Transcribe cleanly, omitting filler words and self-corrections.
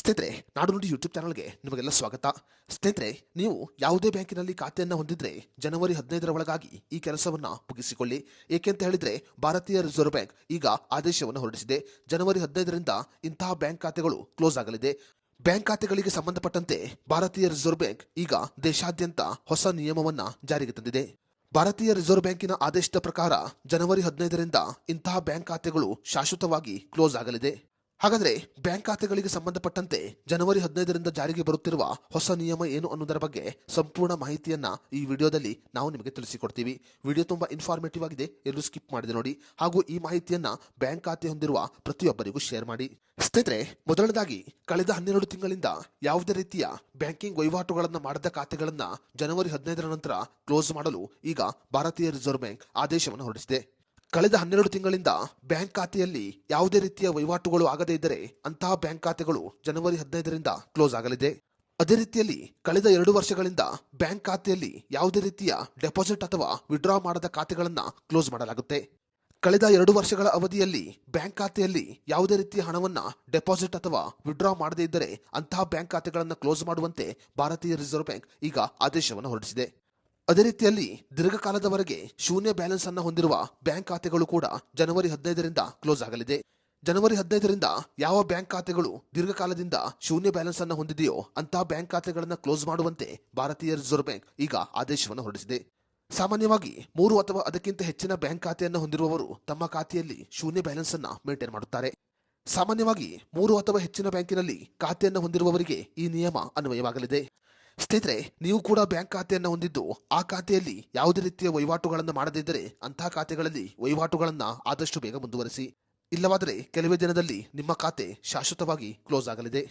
ಸ್ನೇಹಿತರೆ, ನಾಡು ನುಡಿ ಯೂಟ್ಯೂಬ್ ಚಾನಲ್ಗೆ ನಿಮಗೆಲ್ಲ ಸ್ವಾಗತ. ಸ್ನೇಹಿತರೆ, ನೀವು ಯಾವುದೇ ಬ್ಯಾಂಕಿನಲ್ಲಿ ಖಾತೆಯನ್ನು ಹೊಂದಿದ್ರೆ ಜನವರಿ 15ರ ಒಳಗಾಗಿ ಈ ಕೆಲಸವನ್ನ ಮುಗಿಸಿಕೊಳ್ಳಿ. ಏಕೆಂತ ಹೇಳಿದ್ರೆ ಭಾರತೀಯ ರಿಸರ್ವ್ ಬ್ಯಾಂಕ್ ಈಗ ಆದೇಶವನ್ನು ಹೊರಡಿಸಿದೆ. ಜನವರಿ 15ರಿಂದ ಇಂತಹ ಬ್ಯಾಂಕ್ ಖಾತೆಗಳು ಕ್ಲೋಸ್ ಆಗಲಿದೆ. ಬ್ಯಾಂಕ್ ಖಾತೆಗಳಿಗೆ ಸಂಬಂಧಪಟ್ಟಂತೆ ಭಾರತೀಯ ರಿಸರ್ವ್ ಬ್ಯಾಂಕ್ ಈಗ ದೇಶಾದ್ಯಂತ ಹೊಸ ನಿಯಮವನ್ನ ಜಾರಿಗೆ ತಂದಿದೆ. ಭಾರತೀಯ ರಿಸರ್ವ್ ಬ್ಯಾಂಕಿನ ಆದೇಶದ ಪ್ರಕಾರ ಜನವರಿ 15ರಿಂದ ಇಂತಹ ಬ್ಯಾಂಕ್ ಖಾತೆಗಳು ಶಾಶ್ವತವಾಗಿ ಕ್ಲೋಸ್ ಆಗಲಿದೆ. ಹಾಗಾದ್ರೆ ಬ್ಯಾಂಕ್ ಖಾತೆಗಳಿಗೆ ಸಂಬಂಧಪಟ್ಟಂತೆ ಜನವರಿ 15ರಿಂದ ಜಾರಿಗೆ ಬರುತ್ತಿರುವ ಹೊಸ ನಿಯಮ ಏನು ಅನ್ನೋದರ ಬಗ್ಗೆ ಸಂಪೂರ್ಣ ಮಾಹಿತಿಯನ್ನ ಈ ವಿಡಿಯೋದಲ್ಲಿ ನಾವು ನಿಮಗೆ ತಿಳಿಸಿಕೊಡ್ತೀವಿ. ವಿಡಿಯೋ ತುಂಬಾ ಇನ್ಫಾರ್ಮೇಟಿವ್ ಆಗಿದೆ, ಎಲ್ಲರೂ ಸ್ಕಿಪ್ ಮಾಡದೆ ನೋಡಿ. ಹಾಗೂ ಈ ಮಾಹಿತಿಯನ್ನ ಬ್ಯಾಂಕ್ ಖಾತೆ ಹೊಂದಿರುವ ಪ್ರತಿಯೊಬ್ಬರಿಗೂ ಶೇರ್ ಮಾಡಿ. ಸ್ನೇಹಿತರೆ, ಮೊದಲನೇದಾಗಿ ಕಳೆದ 12 ತಿಂಗಳಿಂದ ಯಾವುದೇ ರೀತಿಯ ಬ್ಯಾಂಕಿಂಗ್ ವಹಿವಾಟುಗಳನ್ನು ಮಾಡದ ಖಾತೆಗಳನ್ನ ಜನವರಿ 15ರ ನಂತರ ಕ್ಲೋಸ್ ಮಾಡಲು ಈಗ ಭಾರತೀಯ ರಿಸರ್ವ್ ಬ್ಯಾಂಕ್ ಆದೇಶವನ್ನು ಹೊರಡಿಸಿದೆ. ಕಳೆದ 12 ತಿಂಗಳಿಂದ ಬ್ಯಾಂಕ್ ಖಾತೆಯಲ್ಲಿ ಯಾವುದೇ ರೀತಿಯ ವಹಿವಾಟುಗಳು ಆಗದೇ ಇದ್ದರೆ ಅಂತಹ ಬ್ಯಾಂಕ್ ಖಾತೆಗಳು ಜನವರಿ 15ರಿಂದ ಕ್ಲೋಸ್ ಆಗಲಿದೆ. ಅದೇ ರೀತಿಯಲ್ಲಿ ಕಳೆದ 2 ವರ್ಷಗಳಿಂದ ಬ್ಯಾಂಕ್ ಖಾತೆಯಲ್ಲಿ ಯಾವುದೇ ರೀತಿಯ ಡೆಪಾಸಿಟ್ ಅಥವಾ ವಿಡ್ರಾ ಮಾಡದ ಖಾತೆಗಳನ್ನ ಕ್ಲೋಸ್ ಮಾಡಲಾಗುತ್ತೆ. ಕಳೆದ 2 ವರ್ಷಗಳ ಅವಧಿಯಲ್ಲಿ ಬ್ಯಾಂಕ್ ಖಾತೆಯಲ್ಲಿ ಯಾವುದೇ ರೀತಿಯ ಹಣವನ್ನ ಡೆಪಾಸಿಟ್ ಅಥವಾ ವಿಡ್ರಾ ಮಾಡದೇ ಇದ್ದರೆ ಅಂತಹ ಬ್ಯಾಂಕ್ ಖಾತೆಗಳನ್ನು ಕ್ಲೋಸ್ ಮಾಡುವಂತೆ ಭಾರತೀಯ ರಿಸರ್ವ್ ಬ್ಯಾಂಕ್ ಈಗ ಆದೇಶವನ್ನು ಹೊರಡಿಸಿದೆ. ಅದೇ ರೀತಿಯಲ್ಲಿ ದೀರ್ಘಕಾಲದವರೆಗೆ ಶೂನ್ಯ ಬ್ಯಾಲೆನ್ಸ್ ಅನ್ನು ಹೊಂದಿರುವ ಬ್ಯಾಂಕ್ ಖಾತೆಗಳು ಕೂಡ ಜನವರಿ 15ರಿಂದ ಕ್ಲೋಸ್ ಆಗಲಿದೆ. ಜನವರಿ 15ರಿಂದ ಯಾವ ಬ್ಯಾಂಕ್ ಖಾತೆಗಳು ದೀರ್ಘಕಾಲದಿಂದ ಶೂನ್ಯ ಬ್ಯಾಲೆನ್ಸ್ ಅನ್ನು ಹೊಂದಿದೆಯೋ ಅಂತಹ ಬ್ಯಾಂಕ್ ಖಾತೆಗಳನ್ನು ಕ್ಲೋಸ್ ಮಾಡುವಂತೆ ಭಾರತೀಯ ರಿಸರ್ವ್ ಬ್ಯಾಂಕ್ ಈಗ ಆದೇಶವನ್ನು ಹೊರಡಿಸಿದೆ. ಸಾಮಾನ್ಯವಾಗಿ 3 ಅಥವಾ ಅದಕ್ಕಿಂತ ಹೆಚ್ಚಿನ ಬ್ಯಾಂಕ್ ಖಾತೆಯನ್ನು ಹೊಂದಿರುವವರು ತಮ್ಮ ಖಾತೆಯಲ್ಲಿ ಶೂನ್ಯ ಬ್ಯಾಲೆನ್ಸ್ ಅನ್ನ ಮೇಂಟೈನ್ ಮಾಡುತ್ತಾರೆ. ಸಾಮಾನ್ಯವಾಗಿ 3 ಅಥವಾ ಹೆಚ್ಚಿನ ಬ್ಯಾಂಕಿನಲ್ಲಿ ಖಾತೆಯನ್ನು ಹೊಂದಿರುವವರಿಗೆ ಈ ನಿಯಮ ಅನ್ವಯವಾಗಲಿದೆ. ಸ್ನೇಹಿತರೆ, ನೀವು ಕೂಡ ಬ್ಯಾಂಕ್ ಖಾತೆಯನ್ನು ಹೊಂದಿದ್ದು ಆ ಖಾತೆಯಲ್ಲಿ ಯಾವುದೇ ರೀತಿಯ ವಹಿವಾಟುಗಳನ್ನು ಮಾಡದಿದ್ದರೆ ಅಂತಹ ಖಾತೆಗಳಲ್ಲಿ ವಹಿವಾಟುಗಳನ್ನ ಆದಷ್ಟು ಬೇಗ ಮುಂದುವರಿಸಿ. ಇಲ್ಲವಾದರೆ ಕೆಲವೇ ದಿನದಲ್ಲಿ ನಿಮ್ಮ ಖಾತೆ ಶಾಶ್ವತವಾಗಿ ಕ್ಲೋಸ್ ಆಗಲಿದೆ.